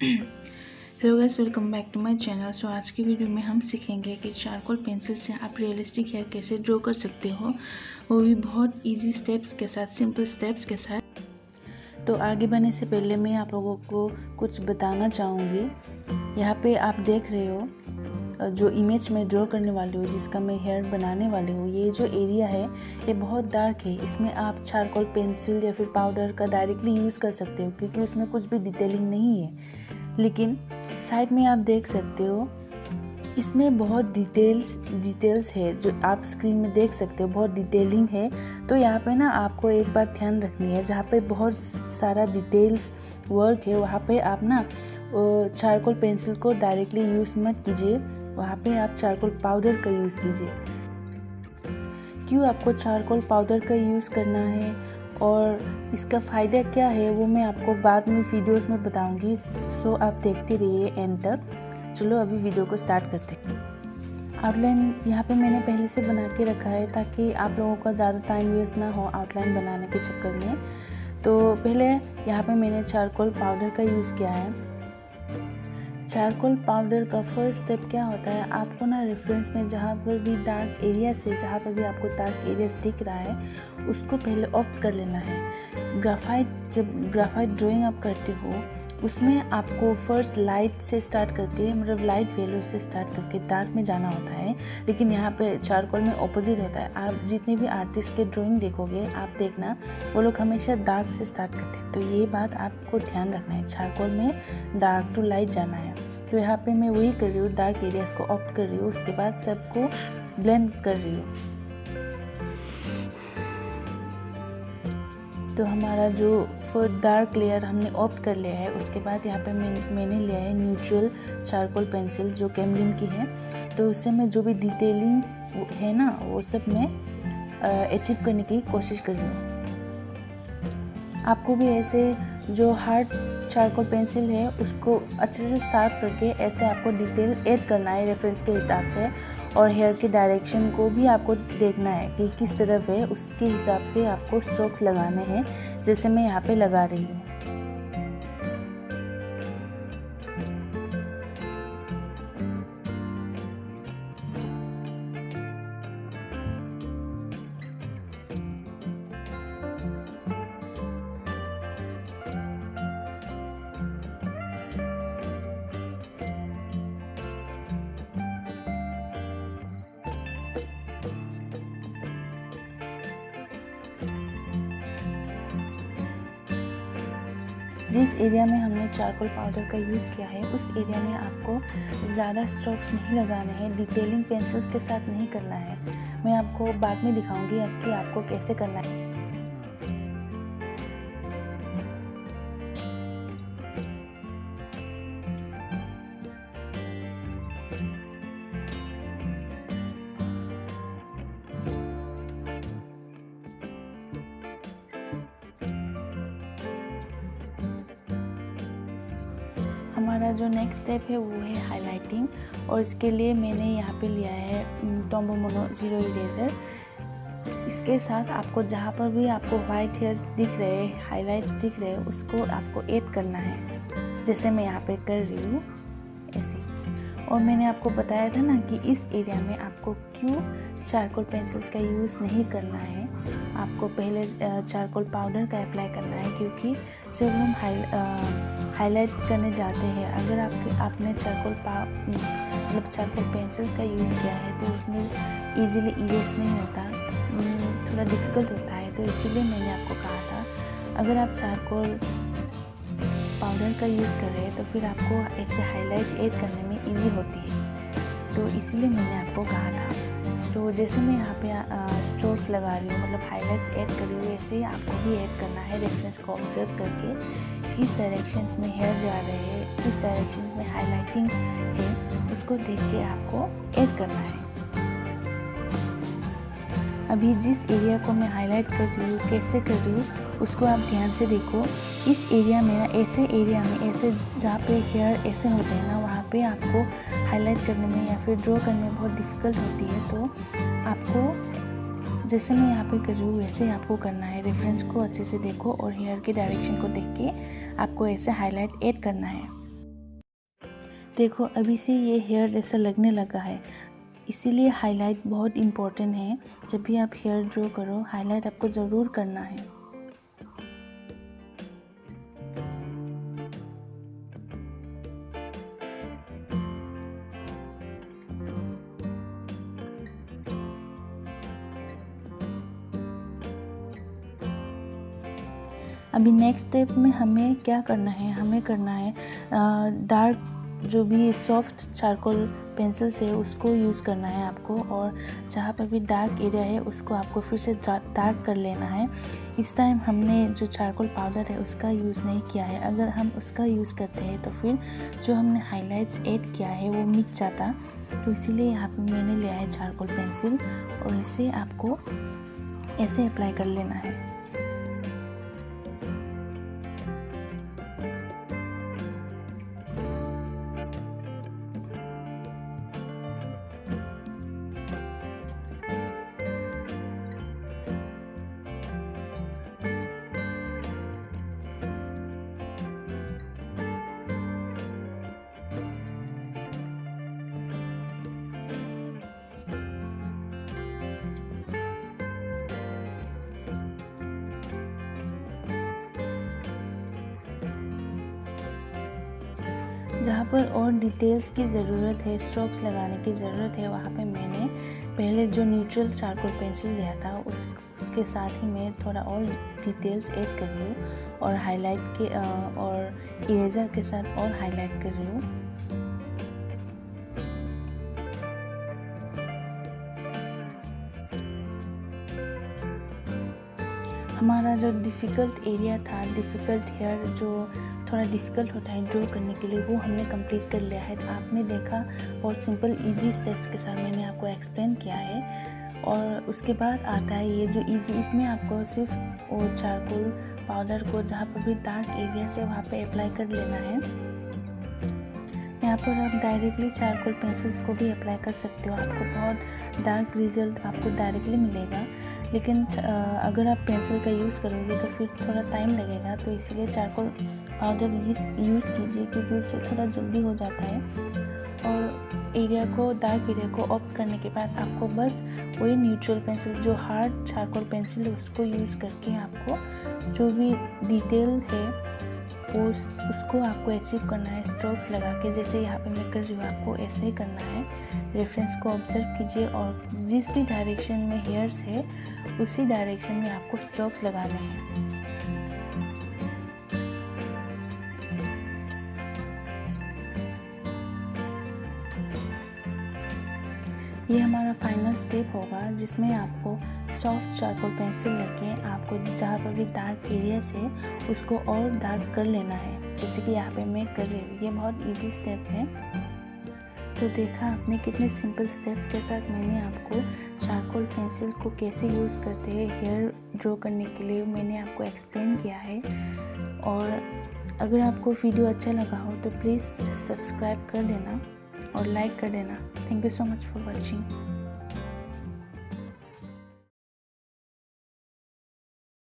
Hello guys, welcome back to my channel. So आज की video में हम सीखेंगे कि चारकोल पेंसिल से आप रियलिस्टिक हेयर कैसे ड्रॉ कर सकते हो, वो भी बहुत इजी स्टेप्स के साथ, सिंपल स्टेप्स के साथ। तो आगे बढ़ने से पहले मैं आप लोगों को कुछ बताना चाहूँगी। यहाँ पे आप देख रहे हो जो इमेज में ड्रॉ करने वाली हूँ, जिसका मैं हेयर बनाने वाली हूँ, ये जो एरिया है ये बहुत डार्क है। इसमें आप चारकोल पेंसिल या फिर पाउडर का डायरेक्टली यूज़ कर सकते हो, क्योंकि उसमें कुछ भी डिटेलिंग नहीं है। लेकिन साइड में आप देख सकते हो इसमें बहुत डिटेल्स है, जो आप स्क्रीन में देख सकते हो, बहुत डिटेलिंग है। तो यहाँ पे ना आपको एक बात ध्यान रखनी है, जहाँ पे बहुत सारा डिटेल्स वर्क है वहाँ पे आप ना चारकोल पेंसिल को डायरेक्टली यूज़ मत कीजिए, वहाँ पे आप चारकोल पाउडर का यूज़ कीजिए। क्यों आपको चारकोल पाउडर का यूज़ करना है और इसका फ़ायदा क्या है वो मैं आपको बाद में वीडियोस में बताऊंगी। सो आप देखते रहिए एंड तक। चलो अभी वीडियो को स्टार्ट करते हैं। आउटलाइन यहाँ पे मैंने पहले से बना के रखा है, ताकि आप लोगों का ज़्यादा टाइम वेस्ट ना हो आउटलाइन बनाने के चक्कर में। तो पहले यहाँ पे मैंने चारकोल पाउडर का यूज़ किया है। चारकोल पाउडर का फर्स्ट स्टेप क्या होता है, आपको ना रेफरेंस में जहाँ पर भी डार्क एरिया से, जहाँ पर भी आपको डार्क एरियाज दिख रहा है, उसको पहले ऑफ कर लेना है। जब ग्राफाइट ड्राइंग आप करते हो, उसमें आपको फर्स्ट लाइट से स्टार्ट करके, मतलब लाइट वैल्यू से स्टार्ट करके डार्क में जाना होता है। लेकिन यहाँ पे चारकोल में ऑपोजिट होता है। आप जितने भी आर्टिस्ट के ड्राइंग देखोगे, आप देखना वो लोग हमेशा डार्क से स्टार्ट करते हैं। तो ये बात आपको ध्यान रखना है, चारकोल में डार्क टू लाइट जाना है। तो यहाँ पे मैं वही कर रही हूँ, डार्क एरियाज को ऑप्ट कर रही हूँ, उसके बाद सबको ब्लेंड कर रही हूँ। तो हमारा जो डार्क लेयर हमने ऑप्ट कर लिया है, उसके बाद यहाँ पे मैंने लिया है न्यूट्रल चारकोल पेंसिल, जो कैमलिन की है। तो उससे मैं जो भी डिटेलिंग्स है ना, वो सब मैं अचीव करने की कोशिश कर रही हूँ। आपको भी ऐसे जो हार्ड चारकोल पेंसिल है उसको अच्छे से शार्प करके ऐसे आपको डिटेल ऐड करना है रेफरेंस के हिसाब से, और हेयर के डायरेक्शन को भी आपको देखना है कि किस तरफ है, उसके हिसाब से आपको स्ट्रोक्स लगाने हैं, जैसे मैं यहाँ पे लगा रही हूँ। जिस एरिया में हमने चारकोल पाउडर का यूज़ किया है, उस एरिया में आपको ज़्यादा स्ट्रोक्स नहीं लगाने हैं, डिटेलिंग पेंसिल्स के साथ नहीं करना है। मैं आपको बाद में दिखाऊंगी कि आपको कैसे करना है। हमारा जो नेक्स्ट स्टेप है वो है हाइलाइटिंग, और इसके लिए मैंने यहाँ पे लिया है टॉम्बो मोनो ज़ीरो इरेज़र। इसके साथ आपको जहाँ पर भी आपको वाइट हेयर्स दिख रहे हैं, हाइलाइट्स दिख रहे हैं, उसको आपको ऐड करना है, जैसे मैं यहाँ पे कर रही हूँ ऐसे। और मैंने आपको बताया था ना कि इस एरिया में आपको क्यों चारकोल पेंसिल्स का यूज़ नहीं करना है, आपको पहले चारकोल पाउडर का अप्लाई करना है। क्योंकि जब हम हाईलाइट करने जाते हैं, अगर आपने चारकोल पेंसिल का यूज़ किया है, तो उसमें इजीली इरेज नहीं होता, थोड़ा डिफ़िकल्ट होता है। तो इसीलिए मैंने आपको कहा था, अगर आप चारकोल पाउडर का यूज़ कर रहे हैं तो फिर आपको ऐसे हाईलाइट ऐड करने में इजी होती है। तो इसीलिए मैंने आपको कहा था। तो जैसे मैं यहाँ पे स्ट्रोक्स लगा रही हूँ, मतलब हाईलाइट्स ऐड कर रही हूँ, ऐसे ही आपको भी ऐड करना है, रेफरेंस को ऑब्जर्व करके किस डायरेक्शंस में हेयर जा रहे हैं, किस डायरेक्शंस में हाईलाइटिंग है, उसको देख के आपको ऐड करना है। अभी जिस एरिया को मैं हाईलाइट कर रही हूँ, कैसे कर रही हूँ, उसको आप ध्यान से देखो। इस एरिया में ना, ऐसे एरिया में, ऐसे जहाँ पे हेयर ऐसे होते हैं ना, वहाँ पे आपको हाईलाइट करने में या फिर ड्रॉ करने में बहुत डिफ़िकल्ट होती है। तो आपको जैसे मैं यहाँ पे कर रही हूँ वैसे ही आपको करना है। रेफरेंस को अच्छे से देखो और हेयर के डायरेक्शन को देख के आपको ऐसे हाईलाइट ऐड करना है। देखो अभी से ये हेयर जैसा लगने लगा है, इसीलिए हाईलाइट बहुत इम्पोर्टेंट है। जब भी आप हेयर ड्रॉ करो हाईलाइट आपको ज़रूर करना है। अभी नेक्स्ट स्टेप में हमें क्या करना है, हमें करना है डार्क जो भी सॉफ्ट चारकोल पेंसिल से उसको यूज़ करना है आपको, और जहाँ पर भी डार्क एरिया है उसको आपको फिर से डार्क कर लेना है। इस टाइम हमने जो चारकोल पाउडर है उसका यूज़ नहीं किया है। अगर हम उसका यूज़ करते हैं तो फिर जो हमने हाइलाइट्स ऐड किया है वो मिट जाता, तो इसीलिए यहाँ पर मैंने लिया है चारकोल पेंसिल और इसे आपको ऐसे अप्लाई कर लेना है। जहाँ पर और डिटेल्स की ज़रूरत है, स्ट्रोक्स लगाने की ज़रूरत है, वहाँ पे मैंने पहले जो न्यूट्रल चारकोल पेंसिल लिया था उसके साथ ही मैं थोड़ा और डिटेल्स ऐड कर रही हूँ और हाईलाइट के और इरेज़र के साथ और हाईलाइट कर रही हूँ। हमारा जो डिफ़िकल्ट एरिया था, डिफ़िकल्ट हेयर जो थोड़ा डिफ़िकल्ट होता है ड्रॉ करने के लिए, वो हमने कंप्लीट कर लिया है। तो आपने देखा बहुत सिंपल इजी स्टेप्स के साथ मैंने आपको एक्सप्लेन किया है। और उसके बाद आता है ये जो इजी, इसमें आपको सिर्फ वो चारकोल पाउडर को जहाँ पर भी डार्क एरिया से वहाँ पे अप्लाई कर लेना है। यहाँ पर आप डायरेक्टली चारकोल पेंसिल्स को भी अप्लाई कर सकते हो, आपको बहुत डार्क रिजल्ट आपको डायरेक्टली मिलेगा। लेकिन अगर आप पेंसिल का यूज़ करोगे तो फिर थोड़ा टाइम लगेगा, तो इसीलिए चारकोल पाउडर यूज़ कीजिए क्योंकि उससे थोड़ा जल्दी हो जाता है। और एरिया को, डार्क एरिया को ऑफ करने के बाद आपको बस वही न्यूट्रल पेंसिल जो हार्ड चारकोल पेंसिल है उसको यूज़ करके आपको जो भी डिटेल है उसको आपको अचीव करना है स्ट्रोक्स लगा के। जैसे यहाँ पे मैं कर रही हूँ, आपको ऐसे ही करना है। रेफरेंस को ऑब्जर्व कीजिए और जिस भी डायरेक्शन में हेयर्स है उसी डायरेक्शन में आपको स्ट्रोक्स लगाने हैं। ये हमारा फाइनल स्टेप होगा जिसमें आपको सॉफ्ट चारकोल पेंसिल लेके आपको जहाँ पर भी डार्क एरियाज है उसको और डार्क कर लेना है, जैसे कि यहाँ पे मैं कर रही हूँ। ये बहुत इजी स्टेप है। तो देखा आपने कितने सिंपल स्टेप्स के साथ मैंने आपको चारकोल पेंसिल को कैसे यूज़ करते हैं हेयर ड्रॉ करने के लिए मैंने आपको एक्सप्लेन किया है। और अगर आपको वीडियो अच्छा लगा हो तो प्लीज़ सब्सक्राइब कर देना और लाइक कर देना। Thank you so much for watching.